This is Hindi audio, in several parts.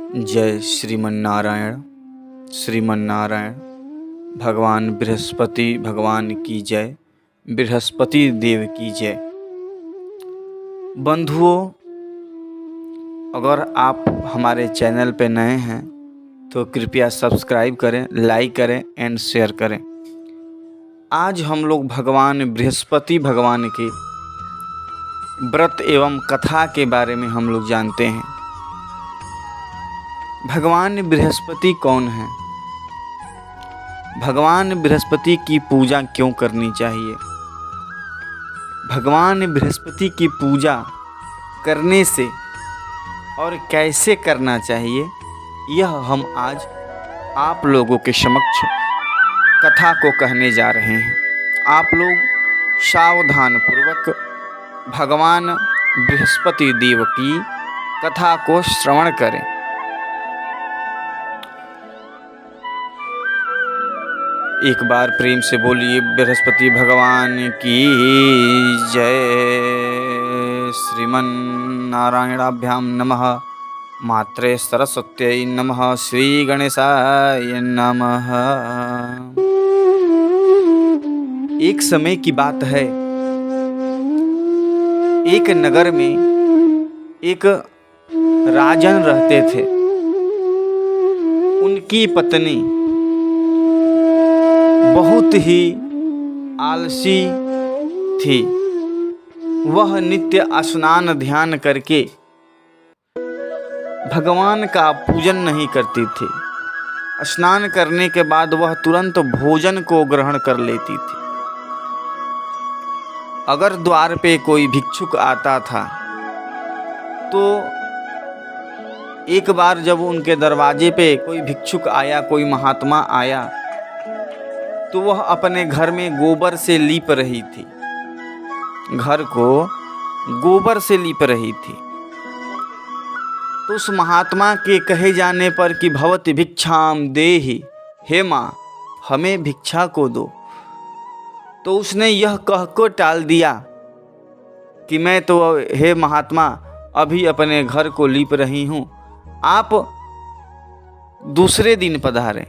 जय श्रीमन्नारायण। श्रीमन्नारायण भगवान बृहस्पति भगवान की जय। बृहस्पति देव की जय। बंधुओं, अगर आप हमारे चैनल पे नए हैं तो कृपया सब्सक्राइब करें, लाइक करें एंड शेयर करें। आज हम लोग भगवान बृहस्पति भगवान के व्रत एवं कथा के बारे में हम लोग जानते हैं। भगवान बृहस्पति कौन है? भगवान बृहस्पति की पूजा क्यों करनी चाहिए? भगवान बृहस्पति की पूजा करने से और कैसे करना चाहिए, यह हम आज आप लोगों के समक्ष कथा को कहने जा रहे हैं। आप लोग सावधान पूर्वक भगवान बृहस्पति देव की कथा को श्रवण करें। एक बार प्रेम से बोलिए बृहस्पति भगवान की जय। श्रीमन्नारायणाभ्याम नमः। मात्रे सरस्वत्यै नमः। श्री गणेशाय नमः। एक समय की बात है, एक नगर में एक राजन रहते थे। उनकी पत्नी बहुत ही आलसी थी। वह नित्य स्नान ध्यान करके भगवान का पूजन नहीं करती थी। स्नान करने के बाद वह तुरंत भोजन को ग्रहण कर लेती थी। अगर द्वार पे कोई भिक्षुक आता था तो एक बार जब उनके दरवाजे पे कोई भिक्षुक आया, कोई महात्मा आया, तो वह अपने घर में गोबर से लीप रही थी। घर को गोबर से लीप रही थी। तो उस महात्मा के कहे जाने पर कि भवति भिक्षाम देहि, हे माँ हमें भिक्षा को दो, तो उसने यह कह को टाल दिया कि मैं तो हे महात्मा अभी अपने घर को लीप रही हूँ, आप दूसरे दिन पधारें।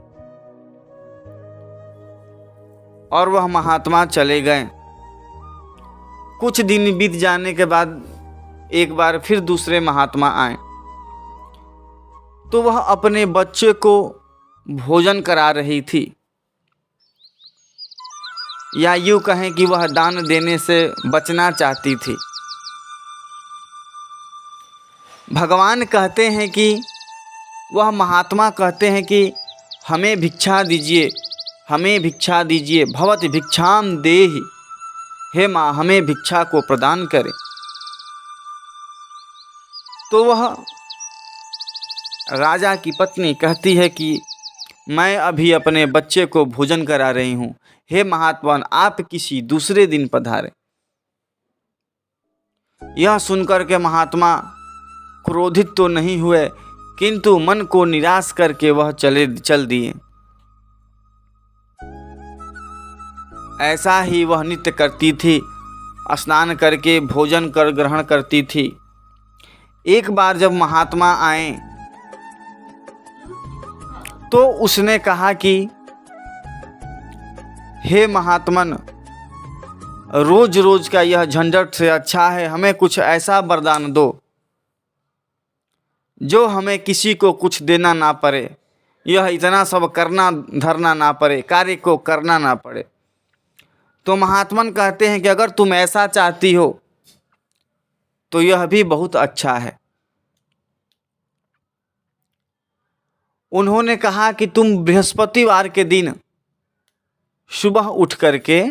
और वह महात्मा चले गए। कुछ दिन बीत जाने के बाद एक बार फिर दूसरे महात्मा आए, तो वह अपने बच्चे को भोजन करा रही थी, या यूँ कहें कि वह दान देने से बचना चाहती थी। भगवान कहते हैं कि वह महात्मा कहते हैं कि हमें भिक्षा दीजिए, हमें भिक्षा दीजिए, भवति भिक्षाम देहि, हे माँ हमें भिक्षा को प्रदान करें। तो वह राजा की पत्नी कहती है कि मैं अभी अपने बच्चे को भोजन करा रही हूँ, हे महात्मा आप किसी दूसरे दिन पधारें। यह सुनकर के महात्मा क्रोधित तो नहीं हुए, किंतु मन को निराश करके वह चल दिए। ऐसा ही वह नित्य करती थी, स्नान करके भोजन कर ग्रहण करती थी। एक बार जब महात्मा आए तो उसने कहा कि हे महात्मन, रोज रोज का यह झंझट से अच्छा है हमें कुछ ऐसा वरदान दो जो हमें किसी को कुछ देना ना पड़े, यह इतना सब करना धरना ना पड़े, कार्य को करना ना पड़े। तो महात्मन कहते हैं कि अगर तुम ऐसा चाहती हो तो यह भी बहुत अच्छा है। उन्होंने कहा कि तुम बृहस्पतिवार के दिन सुबह उठ करके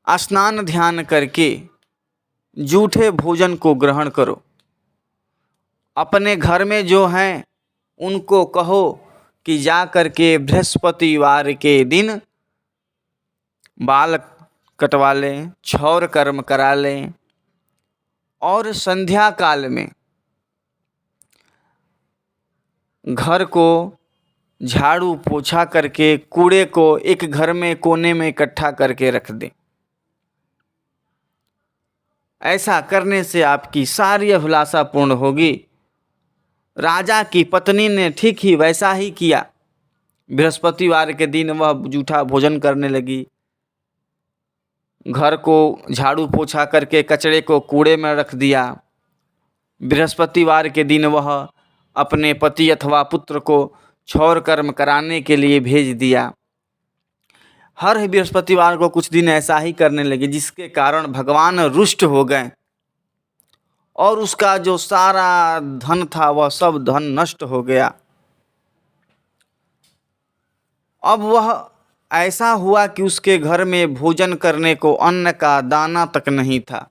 स्नान ध्यान करके जूठे भोजन को ग्रहण करो। अपने घर में जो हैं उनको कहो कि जा करके बृहस्पतिवार के दिन बाल कटवा लें, क्षौर कर्म करा लें, और संध्या काल में घर को झाड़ू पोछा करके कूड़े को एक घर में कोने में इकट्ठा करके रख दें। ऐसा करने से आपकी सारी अभिलाषा पूर्ण होगी। राजा की पत्नी ने ठीक ही वैसा ही किया। बृहस्पतिवार के दिन वह जूठा भोजन करने लगी। घर को झाड़ू पोछा करके कचरे को कूड़े में रख दिया। बृहस्पतिवार के दिन वह अपने पति अथवा पुत्र को क्षौर कर्म कराने के लिए भेज दिया। हर बृहस्पतिवार को कुछ दिन ऐसा ही करने लगे, जिसके कारण भगवान रुष्ट हो गए और उसका जो सारा धन था वह सब धन नष्ट हो गया। अब वह ऐसा हुआ कि उसके घर में भोजन करने को अन्न का दाना तक नहीं था।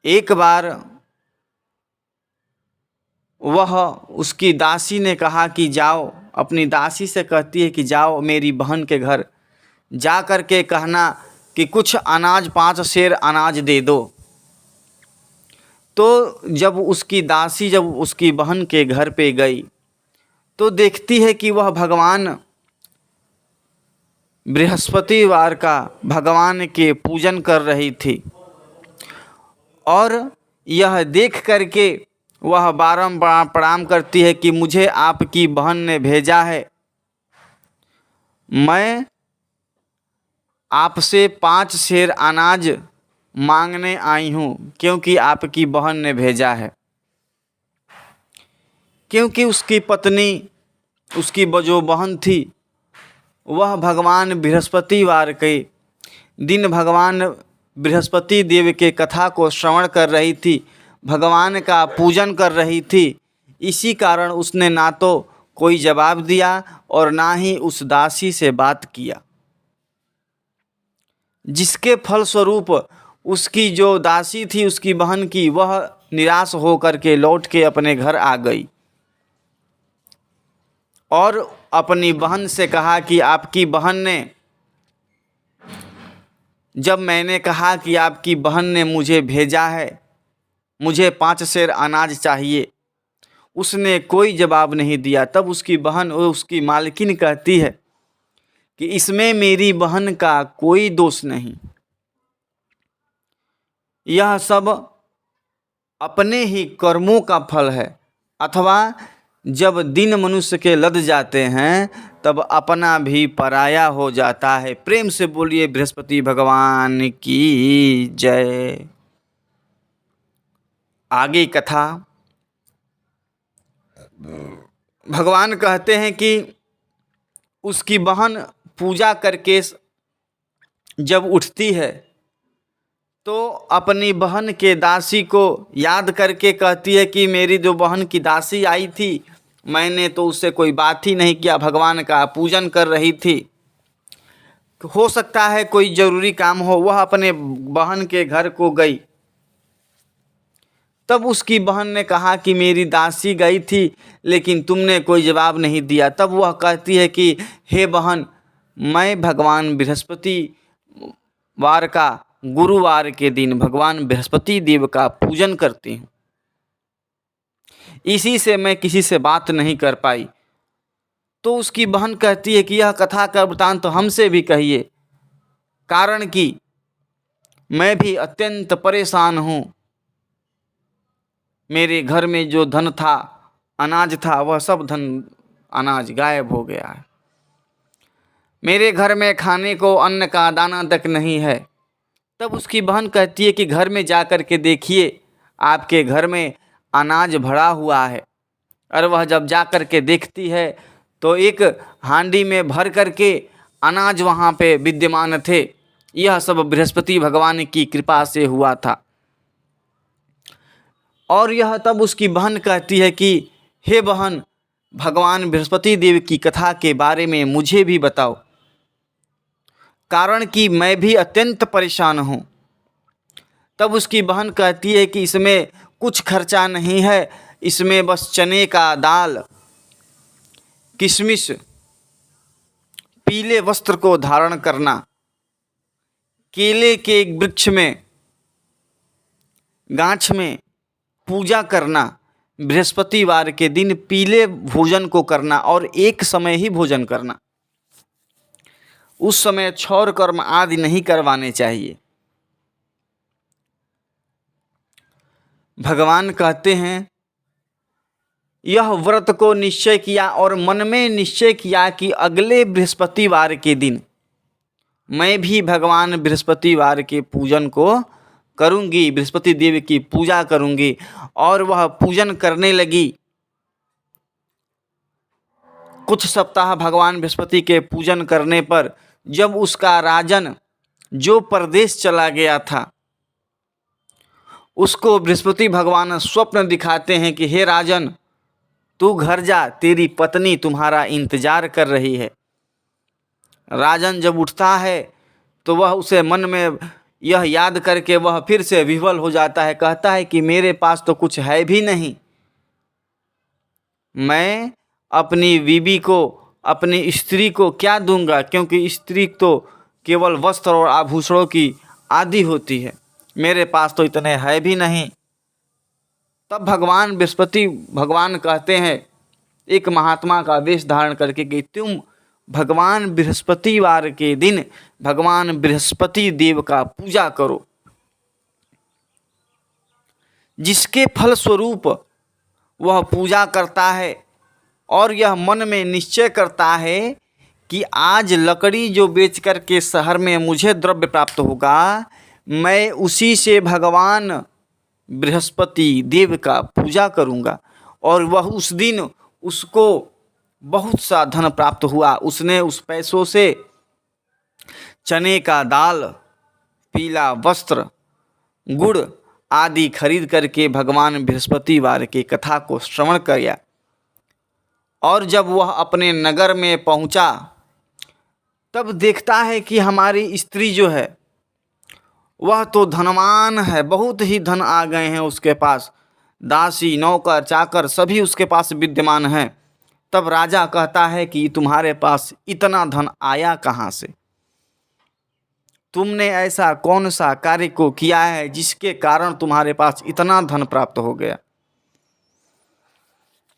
एक बार वह उसकी दासी ने कहा कि जाओ, अपनी दासी से कहती है कि जाओ मेरी बहन के घर जा कर के कहना कि कुछ अनाज 5 सेर अनाज दे दो। तो जब उसकी दासी जब उसकी बहन के घर पे गई तो देखती है कि वह भगवान बृहस्पतिवार का भगवान के पूजन कर रही थी और यह देख करके वह बारंबार प्रणाम करती है कि मुझे आपकी बहन ने भेजा है, मैं आपसे 5 सेर अनाज मांगने आई हूँ क्योंकि आपकी बहन ने भेजा है। क्योंकि उसकी पत्नी, उसकी जो बहन थी, वह भगवान बृहस्पतिवार के दिन भगवान बृहस्पति देव के कथा को श्रवण कर रही थी, भगवान का पूजन कर रही थी। इसी कारण उसने ना तो कोई जवाब दिया और ना ही उस दासी से बात किया, जिसके फलस्वरूप उसकी जो दासी थी उसकी बहन की, वह निराश होकर के लौट के अपने घर आ गई और अपनी बहन से कहा कि आपकी बहन ने, जब मैंने कहा कि आपकी बहन ने मुझे भेजा है, मुझे 5 सेर अनाज चाहिए, उसने कोई जवाब नहीं दिया। तब उसकी बहन, उसकी मालकिन कहती है कि इसमें मेरी बहन का कोई दोष नहीं, यह सब अपने ही कर्मों का फल है, अथवा जब दिन मनुष्य के लद जाते हैं तब अपना भी पराया हो जाता है। प्रेम से बोलिए बृहस्पति भगवान की जय। आगे कथा, भगवान कहते हैं कि उसकी बहन पूजा करके जब उठती है तो अपनी बहन के दासी को याद करके कहती है कि मेरी जो बहन की दासी आई थी, मैंने तो उससे कोई बात ही नहीं किया, भगवान का पूजन कर रही थी, हो सकता है कोई ज़रूरी काम हो। वह अपने बहन के घर को गई। तब उसकी बहन ने कहा कि मेरी दासी गई थी लेकिन तुमने कोई जवाब नहीं दिया। तब वह कहती है कि हे बहन, मैं भगवान बृहस्पति वार का, गुरुवार के दिन भगवान बृहस्पति देव का पूजन करती हूँ, इसी से मैं किसी से बात नहीं कर पाई। तो उसकी बहन कहती है कि यह कथा का वृतांत तो हमसे भी कहिए, कारण कि मैं भी अत्यंत परेशान हूँ। मेरे घर में जो धन था, अनाज था, वह सब धन अनाज गायब हो गया है। मेरे घर में खाने को अन्न का दाना तक नहीं है। तब उसकी बहन कहती है कि घर में जा कर के देखिए, आपके घर में अनाज भरा हुआ है। और वह जब जा कर के देखती है तो एक हांडी में भर कर के अनाज वहाँ पे विद्यमान थे। यह सब बृहस्पति भगवान की कृपा से हुआ था। और यह तब उसकी बहन कहती है कि हे बहन, भगवान बृहस्पति देव की कथा के बारे में मुझे भी बताओ, कारण कि मैं भी अत्यंत परेशान हूँ। तब उसकी बहन कहती है कि इसमें कुछ खर्चा नहीं है, इसमें बस चने का दाल, किशमिश, पीले वस्त्र को धारण करना, केले के एक वृक्ष में, गाछ में पूजा करना, बृहस्पतिवार के दिन पीले भोजन को करना और एक समय ही भोजन करना। उस समय क्षौर कर्म आदि नहीं करवाने चाहिए। भगवान कहते हैं, यह व्रत को निश्चय किया और मन में निश्चय किया कि अगले बृहस्पतिवार के दिन मैं भी भगवान बृहस्पतिवार के पूजन को करूंगी, बृहस्पति देव की पूजा करूंगी। और वह पूजन करने लगी। कुछ सप्ताह भगवान बृहस्पति के पूजन करने पर जब उसका राजन जो परदेश चला गया था, उसको बृहस्पति भगवान स्वप्न दिखाते हैं कि हे राजन, तू घर जा, तेरी पत्नी तुम्हारा इंतजार कर रही है। राजन जब उठता है तो वह उसे मन में यह याद करके वह फिर से विह्वल हो जाता है। कहता है कि मेरे पास तो कुछ है भी नहीं, मैं अपनी बीवी को, अपनी स्त्री को क्या दूंगा, क्योंकि स्त्री तो केवल वस्त्र और आभूषणों की आदि होती है, मेरे पास तो इतने है भी नहीं। तब भगवान बृहस्पति भगवान कहते हैं एक महात्मा का वेश धारण करके कि तुम भगवान बृहस्पतिवार के दिन भगवान बृहस्पति देव का पूजा करो, जिसके फलस्वरूप वह पूजा करता है और यह मन में निश्चय करता है कि आज लकड़ी जो बेच कर के शहर में मुझे द्रव्य प्राप्त होगा, मैं उसी से भगवान बृहस्पति देव का पूजा करूंगा। और वह उस दिन उसको बहुत सा धन प्राप्त हुआ। उसने उस पैसों से चने का दाल, पीला वस्त्र, गुड़ आदि खरीद करके भगवान बृहस्पतिवार की कथा को श्रवण किया। और जब वह अपने नगर में पहुंचा तब देखता है कि हमारी स्त्री जो है वह तो धनवान है, बहुत ही धन आ गए हैं उसके पास, दासी, नौकर, चाकर सभी उसके पास विद्यमान हैं। तब राजा कहता है कि तुम्हारे पास इतना धन आया कहाँ से? तुमने ऐसा कौन सा कार्य को किया है जिसके कारण तुम्हारे पास इतना धन प्राप्त हो गया?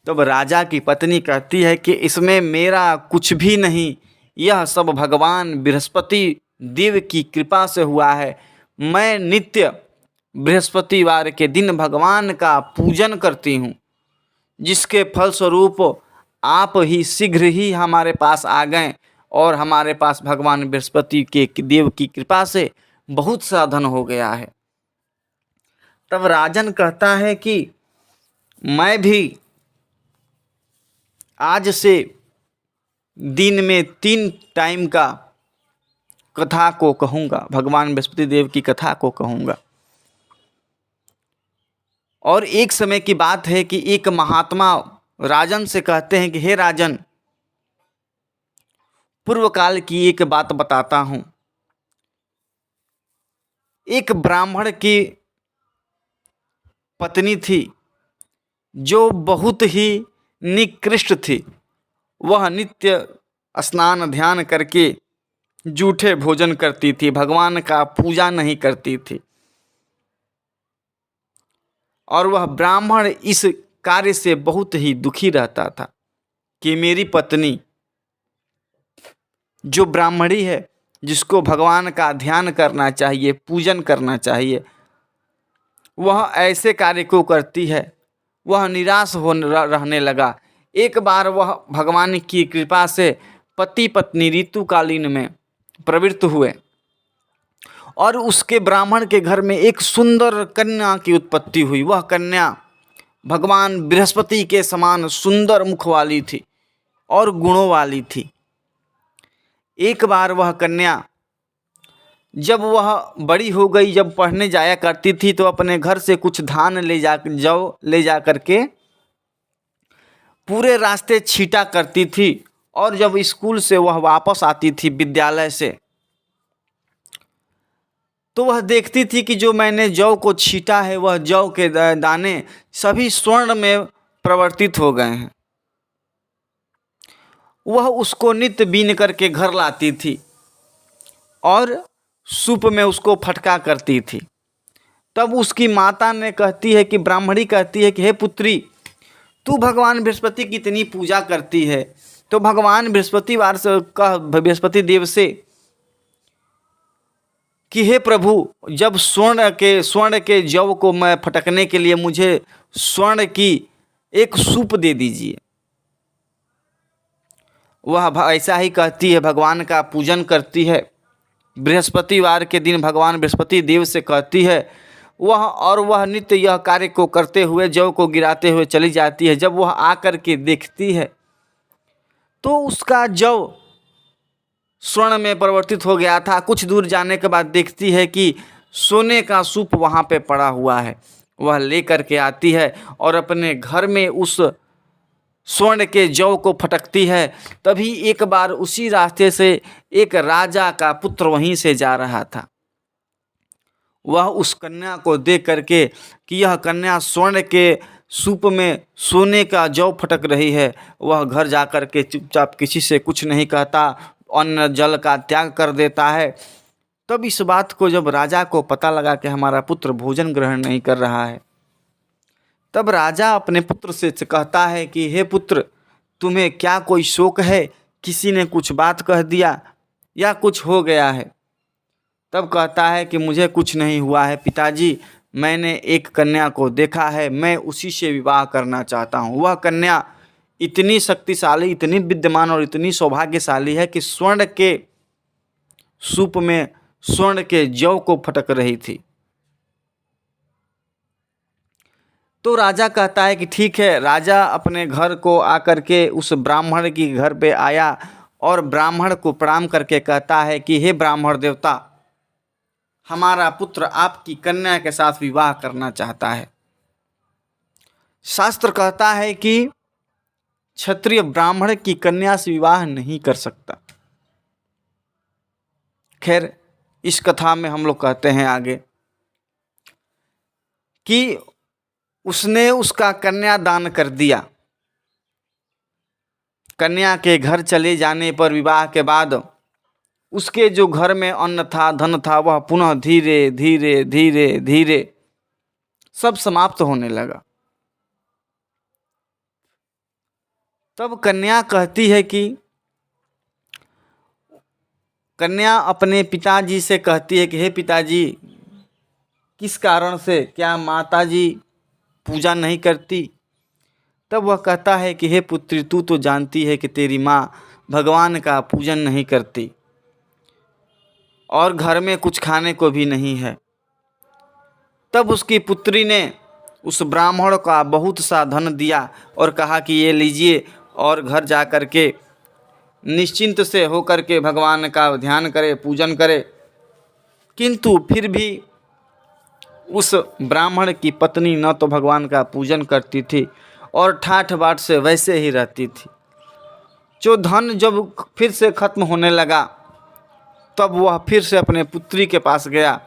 तब राजा की पत्नी कहती है कि इसमें मेरा कुछ भी नहीं, यह सब भगवान बृहस्पति देव की कृपा से हुआ है। मैं नित्य बृहस्पतिवार के दिन भगवान का पूजन करती हूँ, जिसके फलस्वरूप आप ही शीघ्र ही हमारे पास आ गए और हमारे पास भगवान बृहस्पति के देव की कृपा से बहुत सा धन हो गया है। तब राजन कहता है कि मैं भी आज से दिन में 3 टाइम का कथा को कहूँगा, भगवान बृहस्पति देव की कथा को कहूँगा। और एक समय की बात है कि एक महात्मा राजन से कहते हैं कि हे राजन, पूर्व काल की एक बात बताता हूँ। एक ब्राह्मण की पत्नी थी जो बहुत ही निकृष्ट थी। वह नित्य स्नान ध्यान करके जूठे भोजन करती थी, भगवान का पूजा नहीं करती थी। और वह ब्राह्मण इस कार्य से बहुत ही दुखी रहता था कि मेरी पत्नी जो ब्राह्मणी है, जिसको भगवान का ध्यान करना चाहिए, पूजन करना चाहिए, वह ऐसे कार्य को करती है। वह निराश रहने लगा। एक बार वह भगवान की कृपा से पति पत्नी ऋतुकालीन में प्रवृत्त हुए और उसके ब्राह्मण के घर में एक सुंदर कन्या की उत्पत्ति हुई। वह कन्या भगवान बृहस्पति के समान सुंदर मुख वाली थी और गुणों वाली थी। एक बार वह कन्या जब वह बड़ी हो गई, जब पढ़ने जाया करती थी, तो अपने घर से कुछ धान जौ ले जा करके पूरे रास्ते छींटा करती थी। और जब स्कूल से वह वापस आती थी विद्यालय से, तो वह देखती थी कि जो मैंने जौ को छींटा है वह जौ के दाने सभी स्वर्ण में परिवर्तित हो गए हैं। वह उसको नित्य बीन करके घर लाती थी और सूप में उसको फटका करती थी। तब उसकी माता ने कहती है कि ब्राह्मणी कहती है कि हे पुत्री, तू भगवान बृहस्पति की इतनी पूजा करती है, तो भगवान बृहस्पतिवार से कह, बृहस्पति देव से कि हे प्रभु, जब स्वर्ण के जव को मैं फटकने के लिए मुझे स्वर्ण की एक सूप दे दीजिए। वह ऐसा ही कहती है, भगवान का पूजन करती है। बृहस्पतिवार के दिन भगवान बृहस्पति देव से कहती है वह नित्य यह कार्य को करते हुए जव को गिराते हुए चली जाती है। जब वह आकर के देखती है तो उसका जव स्वर्ण में परिवर्तित हो गया था। कुछ दूर जाने के बाद देखती है कि सोने का सूप वहाँ पे पड़ा हुआ है। वह लेकर के आती है और अपने घर में उस स्वर्ण के जौ को फटकती है। तभी एक बार उसी रास्ते से एक राजा का पुत्र वहीं से जा रहा था। वह उस कन्या को देख करके कि यह कन्या स्वर्ण के सूप में सोने का जौ फटक रही है, वह घर जाकर के चुपचाप किसी से कुछ नहीं कहता, अन्न जल का त्याग कर देता है। तब इस बात को जब राजा को पता लगा कि हमारा पुत्र भोजन ग्रहण नहीं कर रहा है, तब राजा अपने पुत्र से कहता है कि हे पुत्र, तुम्हें क्या कोई शोक है? किसी ने कुछ बात कह दिया या कुछ हो गया है? तब कहता है कि मुझे कुछ नहीं हुआ है पिताजी, मैंने एक कन्या को देखा है, मैं उसी से विवाह करना चाहता हूँ। वह कन्या इतनी शक्तिशाली, इतनी विद्यमान और इतनी सौभाग्यशाली है कि स्वर्ण के सूप में स्वर्ण के जौ को फटक रही थी। तो राजा कहता है कि ठीक है। राजा अपने घर को आकर के उस ब्राह्मण की घर पे आया और ब्राह्मण को प्रणाम करके कहता है कि हे ब्राह्मण देवता, हमारा पुत्र आपकी कन्या के साथ विवाह करना चाहता है। शास्त्र कहता है कि क्षत्रिय ब्राह्मण की कन्या से विवाह नहीं कर सकता। खैर, इस कथा में हम लोग कहते हैं आगे कि उसने उसका कन्या दान कर दिया। कन्या के घर चले जाने पर विवाह के बाद उसके जो घर में अन्न था, धन था, वह पुनः धीरे धीरे धीरे धीरे सब समाप्त होने लगा। तब कन्या कहती है कि कन्या अपने पिताजी से कहती है कि हे पिताजी, किस कारण से, क्या माताजी पूजा नहीं करती? तब वह कहता है कि हे पुत्री, तू तो जानती है कि तेरी माँ भगवान का पूजन नहीं करती और घर में कुछ खाने को भी नहीं है। तब उसकी पुत्री ने उस ब्राह्मण का बहुत सा धन दिया और कहा कि ये लीजिए और घर जा कर के निश्चिंत से होकर के भगवान का ध्यान करे, पूजन करे। किंतु फिर भी उस ब्राह्मण की पत्नी न तो भगवान का पूजन करती थी और ठाठ बाट से वैसे ही रहती थी। जो धन जब फिर से खत्म होने लगा, तब वह फिर से अपने पुत्री के पास गया।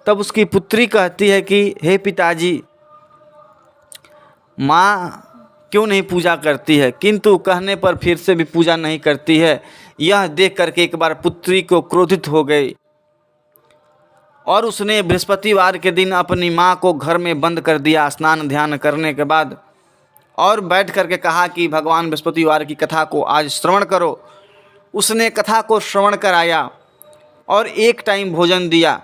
तब उसकी पुत्री कहती है कि हे पिताजी, माँ क्यों नहीं पूजा करती है? किंतु कहने पर फिर से भी पूजा नहीं करती है। यह देख करके एक बार पुत्री को क्रोधित हो गई और उसने बृहस्पतिवार के दिन अपनी माँ को घर में बंद कर दिया स्नान ध्यान करने के बाद, और बैठ करके कहा कि भगवान बृहस्पतिवार की कथा को आज श्रवण करो। उसने कथा को श्रवण कराया और एक टाइम भोजन दिया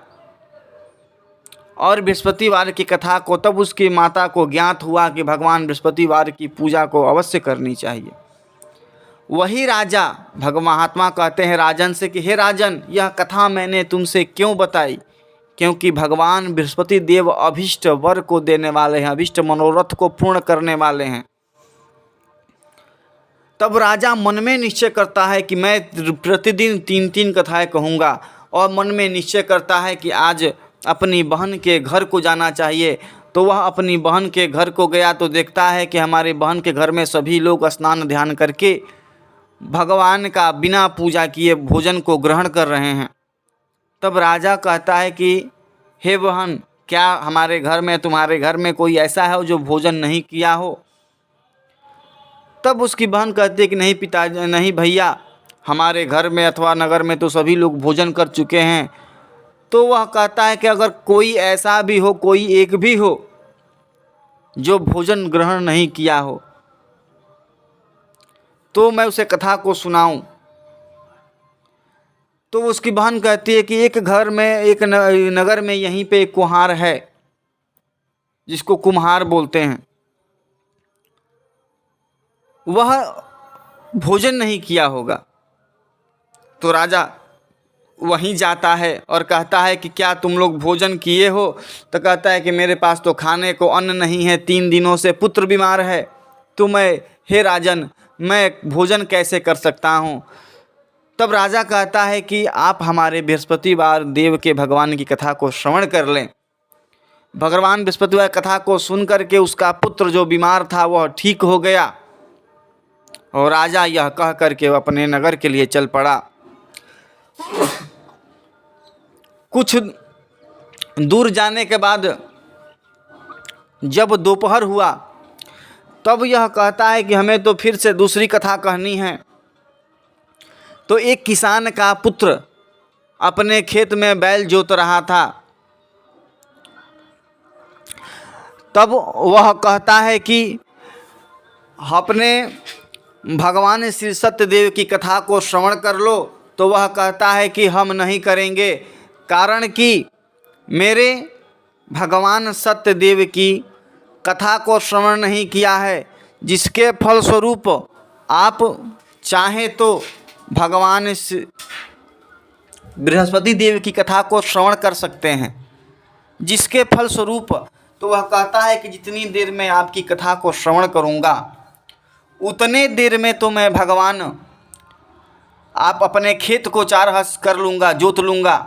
और बृहस्पतिवार की कथा को, तब उसकी माता को ज्ञात हुआ कि भगवान बृहस्पतिवार की पूजा को अवश्य करनी चाहिए। वही राजा महात्मा कहते हैं राजन से कि हे राजन, यह कथा मैंने तुमसे क्यों बताई? क्योंकि भगवान बृहस्पति देव अभीष्ट वर को देने वाले हैं, अभीष्ट मनोरथ को पूर्ण करने वाले हैं। तब राजा मन में निश्चय करता है कि मैं प्रतिदिन 3-3 कथाएं कहूँगा, और मन में निश्चय करता है कि आज अपनी बहन के घर को जाना चाहिए। तो वह अपनी बहन के घर को गया तो देखता है कि हमारी बहन के घर में सभी लोग स्नान ध्यान करके भगवान का बिना पूजा किए भोजन को ग्रहण कर रहे हैं। तब राजा कहता है कि हे बहन, क्या हमारे घर में, तुम्हारे घर में कोई ऐसा है जो भोजन नहीं किया हो? तब उसकी बहन कहती है कि नहीं पिताजी, नहीं भैया, हमारे घर में अथवा नगर में तो सभी लोग भोजन कर चुके हैं। तो वह कहता है कि अगर कोई ऐसा भी हो, कोई एक भी हो जो भोजन ग्रहण नहीं किया हो, तो मैं उसे कथा को सुनाऊं। तो उसकी बहन कहती है कि एक घर में, एक नगर में यहीं पे एक कुम्हार है जिसको कुम्हार बोलते हैं, वह भोजन नहीं किया होगा। तो राजा वहीं जाता है और कहता है कि क्या तुम लोग भोजन किए हो? तो कहता है कि मेरे पास तो खाने को अन्न नहीं है, 3 दिनों से पुत्र बीमार है, तो हे राजन, मैं भोजन कैसे कर सकता हूँ? तब राजा कहता है कि आप हमारे बृहस्पतिवार देव के भगवान की कथा को श्रवण कर लें। भगवान बृहस्पतिवार कथा को सुन करके उसका पुत्र जो बीमार था वह ठीक हो गया, और राजा यह कह करके अपने नगर के लिए चल पड़ा। कुछ दूर जाने के बाद जब दोपहर हुआ तब यह कहता है कि हमें तो फिर से दूसरी कथा कहनी है। तो एक किसान का पुत्र अपने खेत में बैल जोत रहा था। तब वह कहता है कि अपने भगवान श्री सत्यदेव की कथा को श्रवण कर लो। तो वह कहता है कि हम नहीं करेंगे, कारण कि मेरे भगवान सत्यदेव की कथा को श्रवण नहीं किया है, जिसके फलस्वरूप आप चाहें तो भगवान बृहस्पति देव की कथा को श्रवण कर सकते हैं। जिसके फलस्वरूप तो वह कहता है कि जितनी देर में आपकी कथा को श्रवण करूँगा उतने देर में तो मैं भगवान आप अपने खेत को 4 हस कर लूँगा, जोत लूँगा।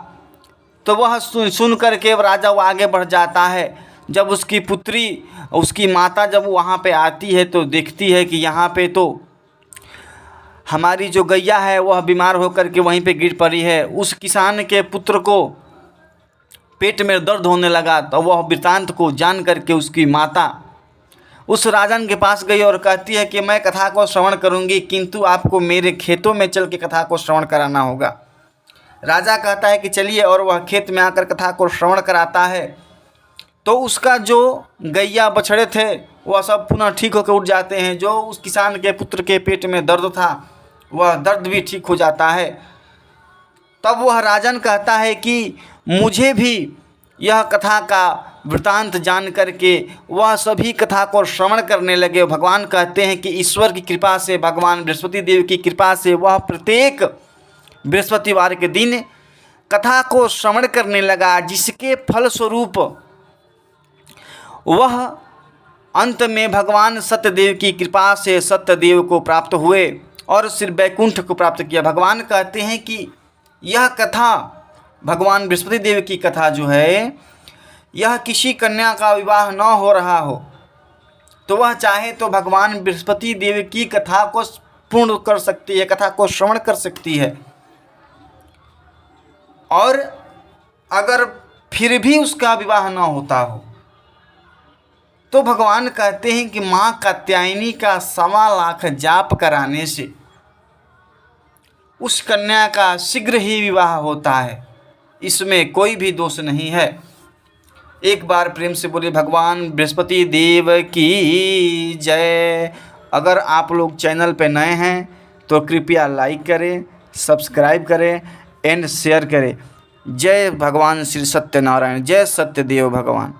तो वह सुन करके राजा वो आगे बढ़ जाता है। जब उसकी पुत्री, उसकी माता जब वहाँ पे आती है तो देखती है कि यहाँ पे तो हमारी जो गैया है वह बीमार होकर के वहीं पे गिर पड़ी है। उस किसान के पुत्र को पेट में दर्द होने लगा। तो वह वृतांत को जान करके उसकी माता उस राजन के पास गई और कहती है कि मैं कथा को श्रवण करूंगी, किंतु आपको मेरे खेतों में चल के कथा को श्रवण कराना होगा। राजा कहता है कि चलिए, और वह खेत में आकर कथा को श्रवण कराता है। तो उसका जो गैया बछड़े थे वह सब पुनः ठीक होकर उठ जाते हैं। जो उस किसान के पुत्र के पेट में दर्द था वह दर्द भी ठीक हो जाता है। तब वह राजन कहता है कि मुझे भी यह कथा का वृतांत जान करके वह सभी कथा को श्रवण करने लगे। भगवान कहते हैं कि ईश्वर की कृपा से, भगवान बृहस्पति देव की कृपा से वह प्रत्येक बृहस्पतिवार के दिन कथा को श्रवण करने लगा, जिसके फलस्वरूप वह अंत में भगवान सत्यदेव की कृपा से सत्यदेव को प्राप्त हुए और श्री वैकुंठ को प्राप्त किया। भगवान कहते हैं कि यह कथा, भगवान बृहस्पति देव की कथा जो है, यह किसी कन्या का विवाह न हो रहा हो तो वह चाहे तो भगवान बृहस्पति देव की कथा को पूर्ण कर सकती है, कथा को श्रवण कर सकती है। और अगर फिर भी उसका विवाह न होता हो तो भगवान कहते हैं कि माँ कात्यायनी का 1.25 लाख जाप कराने से उस कन्या का शीघ्र ही विवाह होता है। इसमें कोई भी दोष नहीं है। एक बार प्रेम से बोले भगवान बृहस्पति देव की जय। अगर आप लोग चैनल पे नए हैं तो कृपया लाइक करें, सब्सक्राइब करें एंड शेयर करें। जय भगवान श्री सत्यनारायण, जय सत्यदेव भगवान।